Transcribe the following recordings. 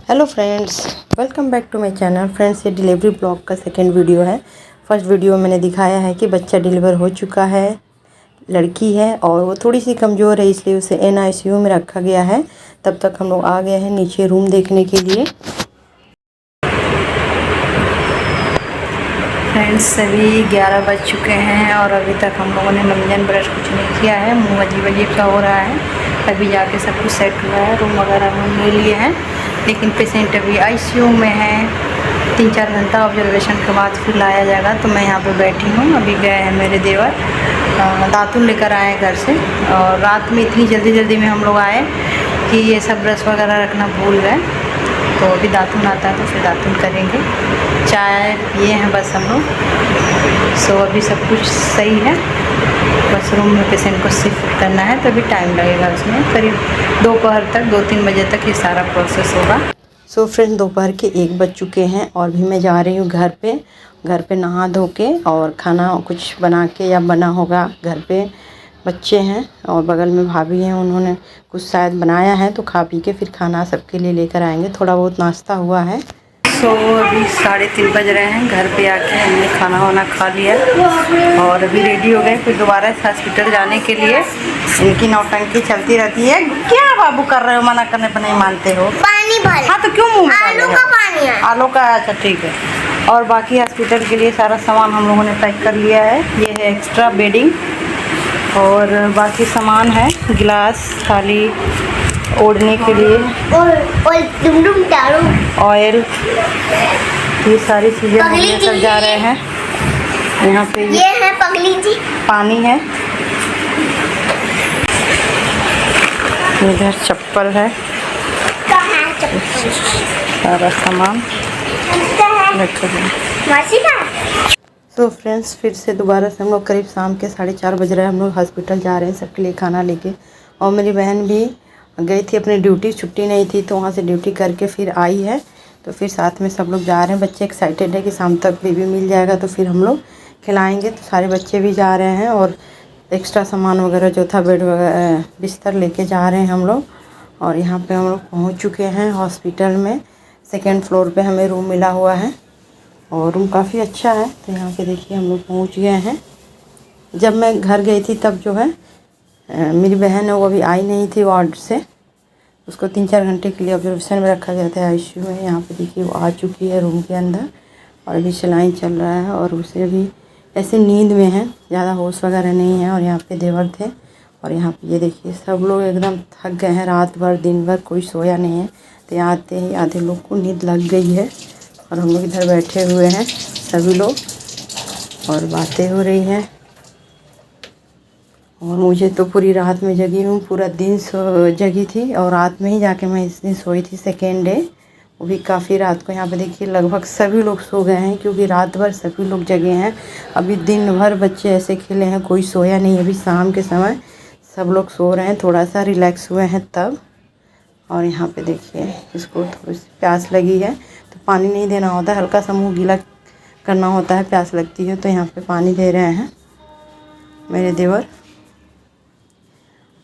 Hello friends, welcome back to my channel. Friends, ये delivery blog का second video है। First video मैंने दिखाया है कि बच्चा डिलीवर हो चुका है, लड़की है और वो थोड़ी सी कमज़ोर है, इसलिए उसे NICU में रखा गया है। तब तक हम लोग आ गए हैं नीचे रूम देखने के लिए। फ्रेंड्स, सभी 11 बज चुके हैं और अभी तक हम लोगों ने मंजन ब्रश कुछ नहीं किया है। मुँह अजीब अजीब सा हो रहा है। अभी जाके सब कुछ सेट हुआ है, रूम वगैरह हम ले लिए हैं, लेकिन पेशेंट अभी ICU में है। 3-4 घंटा ऑब्जर्वेशन के बाद फिर लाया जाएगा। तो मैं यहाँ पे बैठी हूँ। अभी गए हैं मेरे देवर, दातुन लेकर आए घर से, और रात में इतनी जल्दी में हम लोग आए कि ये सब ब्रश वगैरह रखना भूल गए। तो अभी दातुन आता है तो फिर दातुन करेंगे। चाय पिए हैं बस हम लोग। सो अभी सब कुछ सही है, बस रूम में पेशेंट को शिफ्ट करना है, तो अभी टाइम लगेगा उसमें। करीब दोपहर तक 2-3 बजे तक ये सारा प्रोसेस होगा। सो फ्रेंड्स, दोपहर के 1 बज चुके हैं और भी मैं जा रही हूँ घर पे नहा धो के और खाना कुछ बना के, या बना होगा घर पे। बच्चे हैं और बगल में भाभी हैं, उन्होंने कुछ शायद बनाया है, तो खा पी के फिर खाना सबके लिए लेकर आएंगे। थोड़ा बहुत नाश्ता हुआ है। सो अभी 3:30 बज रहे हैं। घर पे आके हमने खाना वाना खा लिया और अभी रेडी हो गए फिर दोबारा हॉस्पिटल जाने के लिए। इनकी नौटंकी चलती रहती है। क्या बाबू कर रहे हो, मना करने पर नहीं मानते हो? पानी भर। हाँ तो क्यों मुँह में आलू का पानी है। आलू का, अच्छा ठीक है। और बाकी हॉस्पिटल के लिए सारा सामान हम लोगों ने पैक कर लिया है। ये है एक्स्ट्रा बेडिंग और बाकी सामान है, गिलास, थाली, ओढ़ने के लिए ऑयल, ये सारी चीज़ें हम लेकर जा रहे हैं। यहाँ पे ये है पगली जी, पानी है, इधर चप्पल है, सारा सामान रखा गया। तो फ्रेंड्स, फिर से दोबारा से हम लोग करीब शाम के 4:30 बज रहे हैं। हम लोग हॉस्पिटल जा रहे हैं सबके लिए खाना लेके। और मेरी बहन भी गई थी अपनी ड्यूटी, छुट्टी नहीं थी, तो वहाँ से ड्यूटी करके फिर आई है। तो फिर साथ में सब लोग जा रहे हैं। बच्चे एक्साइटेड है कि शाम तक बेबी मिल जाएगा तो फिर हम लोग खिलाएँगे। तो सारे बच्चे भी जा रहे हैं और एक्स्ट्रा सामान वगैरह जो था, बेड वगैरह, बिस्तर लेके जा रहे हैं हम लोग। और यहाँ पे हम लोग पहुँच चुके हैं हॉस्पिटल में। 2nd फ्लोर पे हमें रूम मिला हुआ है और रूम काफ़ी अच्छा है। तो यहाँ पे देखिए हम लोग पहुँच गए हैं। जब मैं घर गई थी तब जो है मेरी बहन है, वो अभी आई नहीं थी वार्ड से। उसको 3-4 घंटे के लिए ऑब्जर्वेशन में रखा गया था ICU में। यहाँ पे देखिए वो आ चुकी है रूम के अंदर और अभी सलाइन चल रहा है और उसे अभी ऐसे नींद में है, ज़्यादा होश वगैरह नहीं है। और यहाँ पे देवर थे और यहाँ पे ये देखिए सब लोग एकदम थक गए हैं। रात भर दिन भर कोई सोया नहीं है, तो यहाँ आते ही आधे लोग को नींद लग गई है और हम लोग इधर बैठे हुए हैं सभी लोग और बातें हो रही हैं। और मुझे तो पूरी रात में जगी हूँ, पूरा दिन जगी थी और रात में ही जाके मैं इस दिन सोई थी, 2nd डे, वो भी काफ़ी रात को। यहाँ पे देखिए लगभग सभी लोग सो गए हैं क्योंकि रात भर सभी लोग जगे हैं। अभी दिन भर बच्चे ऐसे खेले हैं, कोई सोया नहीं। अभी शाम के समय सब लोग सो रहे हैं, थोड़ा सा रिलैक्स हुए हैं तब। और यहाँ पे देखिए इसको थोड़ी सी प्यास लगी है, तो पानी नहीं देना होता है, हल्का सा मुँह गीला करना होता है प्यास लगती है। तो यहाँ पे पानी दे रहे हैं मेरे देवर।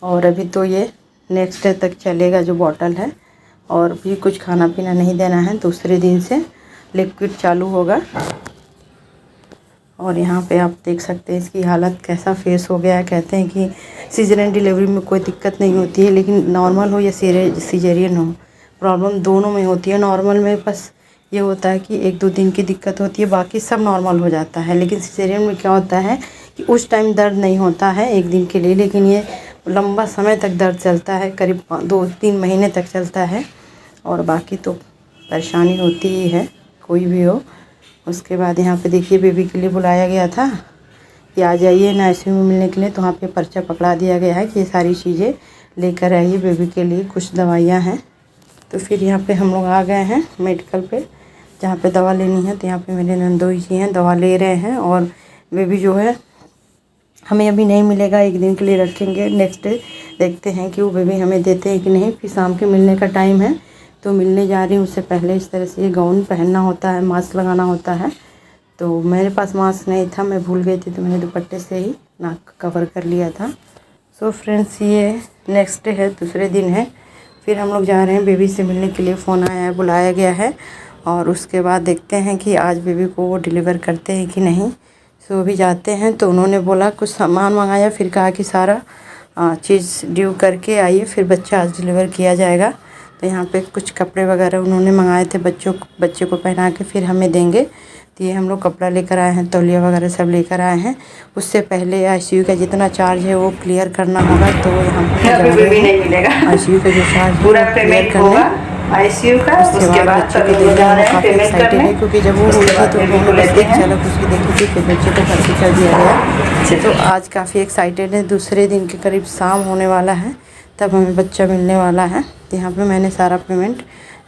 और अभी तो ये नेक्स्ट डे तक चलेगा जो बॉटल है, और भी कुछ खाना पीना नहीं देना है। दूसरे दिन से लिक्विड चालू होगा। और यहाँ पे आप देख सकते हैं इसकी हालत कैसा फेस हो गया है। कहते हैं कि सीजरियन डिलीवरी में कोई दिक्कत नहीं होती है, लेकिन नॉर्मल हो या सीजरियन हो, प्रॉब्लम दोनों में होती है। नॉर्मल में बस ये होता है कि 1-2 दिन की दिक्कत होती है, बाकी सब नॉर्मल हो जाता है। लेकिन सीजरियन में क्या होता है कि उस टाइम दर्द नहीं होता है 1 दिन के लिए, लेकिन ये लंबा समय तक दर्द चलता है, करीब 2-3 महीने तक चलता है। और बाकी तो परेशानी होती ही है, कोई भी हो। उसके बाद यहाँ पे देखिए बेबी के लिए बुलाया गया था कि आ जाइए NICU में मिलने के लिए। तो वहाँ पे पर्चा पकड़ा दिया गया है कि ये सारी चीज़ें लेकर आइए बेबी के लिए, कुछ दवाइयाँ हैं। तो फिर यहाँ पे हम लोग आ गए हैं मेडिकल पे, जहाँ पे दवा लेनी है। तो यहाँ पे मेरे नंदोई जी हैं, दवा ले रहे हैं। और बेबी जो है हमें अभी नहीं मिलेगा, 1 दिन के लिए रखेंगे। नेक्स्ट डे देखते हैं कि वो बेबी हमें देते हैं कि नहीं। फिर शाम के मिलने का टाइम है, तो मिलने जा रही हूँ। उससे पहले इस तरह से ये गाउन पहनना होता है, मास्क लगाना होता है। तो मेरे पास मास्क नहीं था, मैं भूल गई थी, तो मैंने दुपट्टे से ही नाक कवर कर लिया था। सो फ्रेंड्स, ये नेक्स्ट डे है, दूसरे दिन है। फिर हम लोग जा रहे हैं बेबी से मिलने के लिए, फ़ोन आया है, बुलाया गया है। और उसके बाद देखते हैं कि आज बेबी को वो डिलीवर करते हैं कि नहीं। सो अभी जाते हैं। तो उन्होंने बोला कुछ सामान मंगाया, फिर कहा कि सारा चीज़ ड्यू करके आइए, फिर बच्चा आज डिलीवर किया जाएगा। तो यहाँ पे कुछ कपड़े वगैरह उन्होंने मंगाए थे बच्चे को पहना के फिर हमें देंगे। तो ये हम लोग कपड़ा लेकर आए हैं, तौलिया वगैरह सब लेकर आए हैं। उससे पहले आईसीयू का जितना चार्ज है वो क्लियर करना होगा। तो यहाँ पे नहीं मिलेगा आईसीयू का जो चार्ज पूरा पेमेंट होगा आईसीयू का। उसके बाद बच्चे को देने में काफ़ी एक्साइटेड है, क्योंकि जब वो हुई थी तो उन्होंने बस एक झलक उसकी देखी थी, फिर बच्चे को भर्ती कर दिया गया। तो आज काफ़ी एक्साइटेड है। दूसरे दिन के करीब शाम होने वाला है, तब हमें बच्चा मिलने वाला है। तो यहाँ पे मैंने सारा पेमेंट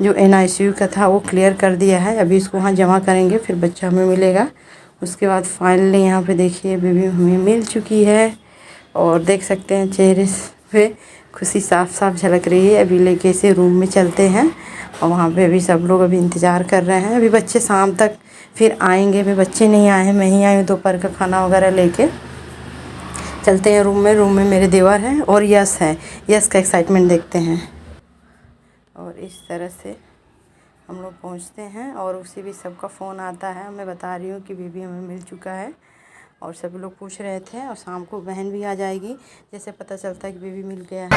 जो NICU का था वो क्लियर कर दिया है। अभी इसको वहाँ जमा करेंगे, फिर बच्चा हमें मिलेगा। उसके बाद फाइनली यहाँ पे देखिए बेबी हमें मिल चुकी है। और देख सकते हैं चेहरे पे खुशी साफ साफ झलक रही है। अभी लेके इसे रूम में चलते हैं और वहाँ पे अभी सब लोग अभी इंतज़ार कर रहे हैं। अभी बच्चे शाम तक फिर आएंगे। अभी बच्चे नहीं आए हैं, मैं ही आई हूँ दोपहर का खाना वगैरह लेके। चलते हैं रूम में मेरे देवर हैं और यश है। यश का एक्साइटमेंट देखते हैं। और इस तरह से हम लोग पहुँचते हैं और उसी भी सबका फ़ोन आता है। मैं बता रही हूँ कि बेबी हमें मिल चुका है। और सभी लोग पूछ रहे थे, और शाम को बहन भी आ जाएगी जैसे पता चलता है कि बेबी मिल गया है।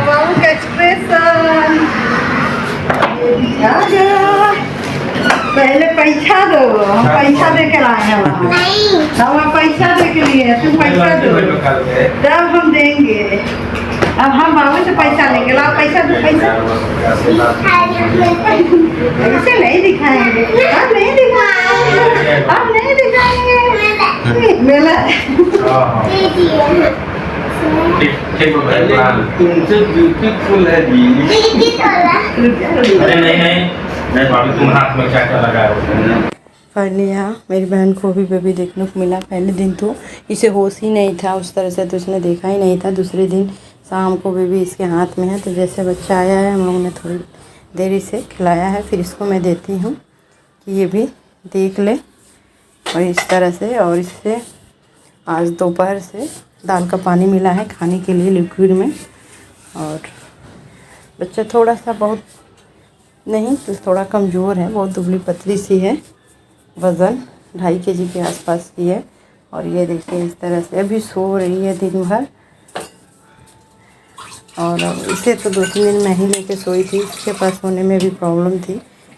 बाबू का एक्सप्रेशन पहले पैसा दो, हम पैसा दे के लाए हैं। हम पैसा दे के लिए, तुम पैसा दो जब हम देंगे। अब हम बाबू से पैसा लेंगे। लाओ पैसा दो, पैसा ऐसे नहीं दिखाएंगे, हम नहीं दिखाएंगे, हम नहीं दिखाएंगे। मेला तुमसे ब्यूटीफुल है जी। अरे नहीं, मैं तुम हाथ में क्या लगाया हो। फाइनली यहाँ मेरी बहन को भी बेबी देखने को मिला। पहले दिन तो इसे होश ही नहीं था उस तरह से, तो उसने देखा ही नहीं था। दूसरे दिन शाम को बेबी इसके हाथ में है। तो जैसे बच्चा आया है हम लोगों ने थोड़ी देरी से खिलाया है। फिर इसको मैं देती हूँ कि ये भी देख ले। और इस तरह से, और इससे आज दोपहर से दाल का पानी मिला है खाने के लिए लिक्विड में। और बच्चा थोड़ा सा, बहुत नहीं तो थोड़ा कमज़ोर है, बहुत दुबली पतली सी है। वज़न 2.5 kg के आसपास की है। और ये देखिए इस तरह से अभी सो रही है दिन भर। और इसे तो 2-3 दिन मैं ही लेके सोई थी। इसके पास सोने में भी प्रॉब्लम थी,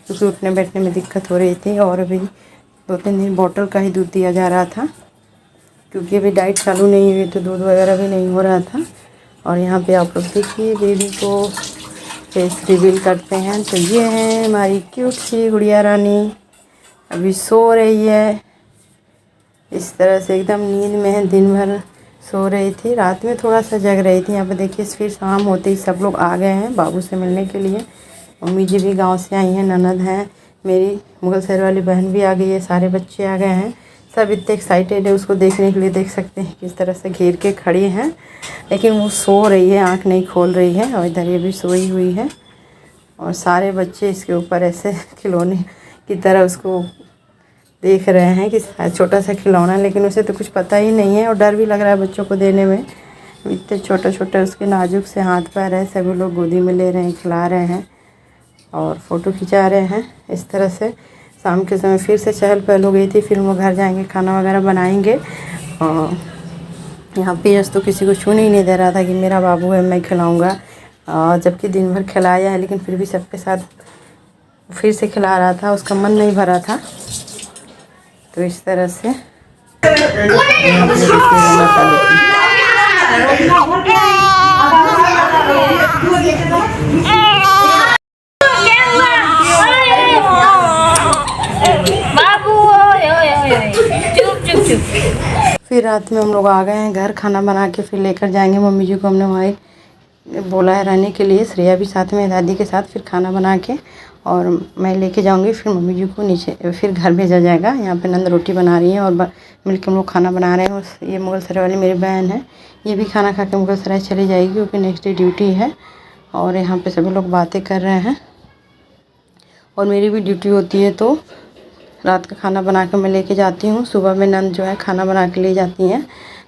क्योंकि उठने बैठने में दिक्कत हो रही थी। और अभी 2-3 दिन बॉटल का ही दूध दिया जा रहा था, क्योंकि अभी डाइट चालू नहीं हुई तो दूध वगैरह भी नहीं हो रहा था। और यहाँ पे आप लोग देखिए बेबी को फेस रिवील करते हैं। तो ये है हमारी क्यूट सी गुड़िया रानी, अभी सो रही है। इस तरह से एकदम नींद में है, दिन भर सो रही थी, रात में थोड़ा सा जग रही थी। यहाँ पे देखिए फिर शाम होते ही सब लोग आ गए हैं बाबू से मिलने के लिए। मम्मी जी भी गांव से आई हैं, ननद हैं मेरी, मुगल शहर वाली बहन भी आ गई है, सारे बच्चे आ गए हैं। सब इतने एक्साइटेड है उसको देखने के लिए। देख सकते हैं किस तरह से घेर के खड़ी हैं, लेकिन वो सो रही है, आँख नहीं खोल रही है। और इधर ये भी सोई हुई है। और सारे बच्चे इसके ऊपर ऐसे खिलौने की तरह उसको देख रहे हैं कि छोटा सा खिलौना, लेकिन उसे तो कुछ पता ही नहीं है। और डर भी लग रहा है बच्चों को देने में, इतने छोटे छोटे उसके नाजुक से हाथ पैर है। सभी लोग गोदी में ले रहे हैं, खिला रहे हैं और फ़ोटो खिंचा रहे हैं। इस तरह से शाम के समय फिर से चहल पहल हो गई थी। फिर वो घर जाएंगे, खाना वगैरह बनाएंगे। और यहाँ पे यश तो किसी को छूने ही नहीं दे रहा था कि मेरा बाबू है, मैं खिलाऊँगा। जबकि दिन भर खिलाया है, लेकिन फिर भी सबके साथ फिर से खिला रहा था, उसका मन नहीं भरा था। तो इस तरह से फिर रात में हम लोग आ गए हैं घर, खाना बना के फिर लेकर जाएंगे मम्मी जी को। हमने वहाँ बोला है रहने के लिए, श्रेया भी साथ में, दादी के साथ। फिर खाना बना के और मैं लेके जाऊंगी, फिर मम्मी जी को नीचे फिर घर भेजा जाएगा। यहाँ पे नंद रोटी बना रही हैं और मिलकर हम लोग खाना बना रहे हैं। और ये मुगल सराय वाली मेरी बहन है, ये भी खाना खा के मुगल सराय चली जाएगी, क्योंकि नेक्स्ट डे ड्यूटी है। और यहाँ पे सभी लोग बातें कर रहे हैं। और मेरी भी ड्यूटी होती है, तो रात का खाना बना के मैं लेके जाती हूँ। सुबह में नंद जो है खाना बना के ले जाती हैं,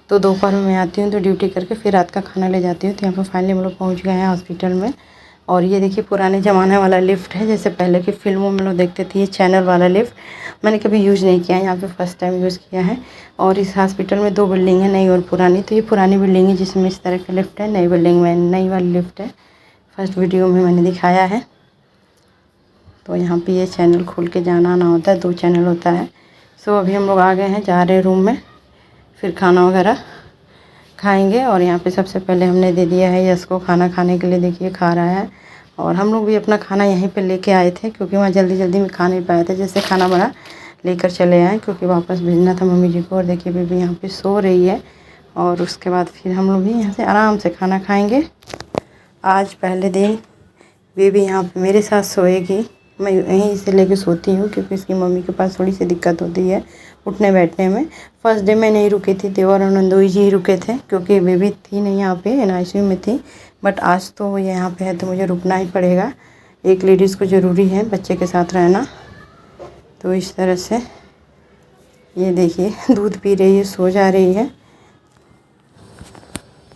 तो दोपहर में मैं आती हूँ तो ड्यूटी करके फिर रात का खाना ले जाती हूँ। तो यहाँ पर फाइनली हम लोग पहुँच गए हैं हॉस्पिटल में। और ये देखिए पुराने ज़माने वाला लिफ्ट है, जैसे पहले की फिल्मों में लोग देखते थे। ये चैनल वाला लिफ्ट मैंने कभी यूज़ नहीं किया है, यहाँ पे फर्स्ट टाइम यूज़ किया है। और इस हॉस्पिटल में 2 बिल्डिंग है, नई और पुरानी। तो ये पुरानी बिल्डिंग है जिसमें इस तरह का लिफ्ट है, नई बिल्डिंग में नई वाली लिफ्ट है। फर्स्ट वीडियो में मैंने दिखाया है। तो यहाँ पे ये चैनल खोल के जाना आना होता है, 2 चैनल होता है। सो अभी हम लोग आ गए हैं, जा रहे हैं रूम में, फिर खाना वगैरह खाएंगे। और यहाँ पे सबसे पहले हमने दे दिया है यश को खाना खाने के लिए, देखिए खा रहा है। और हम लोग भी अपना खाना यहीं पे लेके आए थे, क्योंकि वहाँ जल्दी जल्दी में खा नहीं पाए थे, जैसे खाना बना लेकर चले आए, क्योंकि वापस भेजना था मम्मी जी को। और देखिए बेबी यहाँ पे सो रही है। और उसके बाद फिर हम लोग भी यहाँ से आराम से खाना खाएँगे। आज पहले दिन बेबी यहाँ पे मेरे साथ सोएगी। मैं यहीं से लेके सोती हूँ, क्योंकि इसकी मम्मी के पास थोड़ी सी दिक्कत होती है उठने बैठने में। फर्स्ट डे मैं नहीं रुकी थी, देवर और नंदोई जी ही रुके थे, क्योंकि बेबी थी नहीं यहाँ पे, NICU में थी। बट आज तो वो यहाँ पे है, तो मुझे रुकना ही पड़ेगा। एक लेडीज़ को ज़रूरी है बच्चे के साथ रहना। तो इस तरह से ये देखिए दूध पी रही है, सो जा रही है।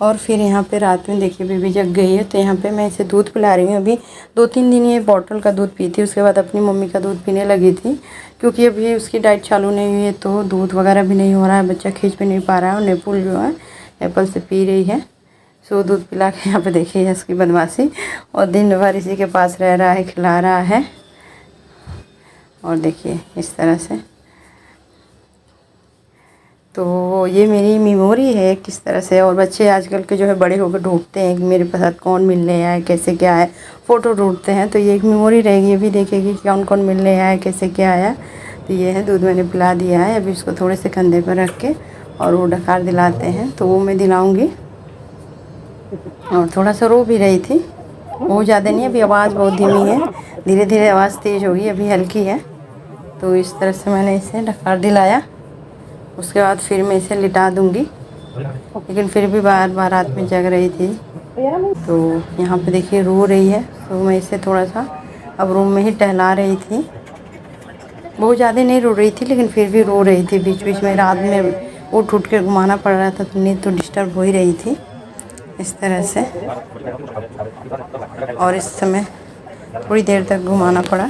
और फिर यहाँ पे रात में देखिए बेबी जग गई है, तो यहाँ पे मैं इसे दूध पिला रही हूँ। अभी 2-3 दिन ये बॉटल का दूध पी थी, उसके बाद अपनी मम्मी का दूध पीने लगी थी, क्योंकि अभी उसकी डाइट चालू नहीं हुई है, तो दूध वगैरह भी नहीं हो रहा है, बच्चा खींच भी नहीं पा रहा है। और नेपुल जो है एप्पल से पी रही है। सो दूध पिला के यहाँ पे देखिए इसकी बदमाशी, और दिन भर इसी के पास रह रहा है, खिला रहा है। और देखिए इस तरह से। तो ये मेरी मेमोरी है किस तरह से। और बच्चे आजकल के जो है बड़े होकर ढूंढते हैं कि मेरे साथ कौन मिलने आया, कैसे क्या है, फ़ोटो ढूंढते हैं। तो ये एक मेमोरी रहेगी, अभी देखेगी कौन कौन मिलने आया, कैसे क्या आया। तो ये है दूध मैंने पिला दिया है। अभी इसको थोड़े से कंधे पर रख के और वो डकार दिलाते हैं, तो वो मैं दिलाऊँगी। और थोड़ा सा रो भी रही थी, बहुत ज़्यादा नहीं, अभी आवाज़ बहुत धीमी है, धीरे धीरे आवाज़ तेज़ होगी, अभी हल्की है। तो इस तरह से मैंने इसे डकार दिलाया। उसके बाद फिर मैं इसे लिटा दूंगी, लेकिन फिर भी बार बार रात में जग रही थी। तो यहाँ पे देखिए रो रही है। तो मैं इसे थोड़ा सा अब रूम में ही टहला रही थी, बहुत ज़्यादा नहीं रो रही थी, लेकिन फिर भी रो रही थी। बीच बीच में रात में उठ के घुमाना पड़ रहा था, तो नींद तो डिस्टर्ब हो ही रही थी इस तरह से। और इस समय थोड़ी देर तक घुमाना पड़ा।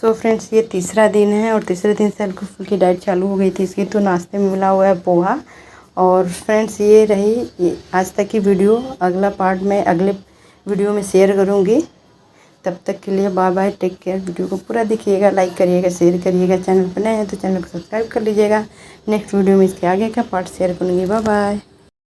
सो फ्रेंड्स, ये तीसरा दिन है, और तीसरे दिन से हल्की फुल्की डाइट चालू हो गई थी इसकी। तो नाश्ते में मिला हुआ है पोहा। और फ्रेंड्स, ये रही आज तक की वीडियो। अगला पार्ट में अगले वीडियो में शेयर करूँगी। तब तक के लिए bye bye, take care. Video को पूरा देखिएगा, लाइक करिएगा, शेयर करिएगा। चैनल पर नए हैं तो चैनल को सब्सक्राइब कर लीजिएगा। नेक्स्ट वीडियो में इसके आगे का पार्ट शेयर करूँगी। Bye bye.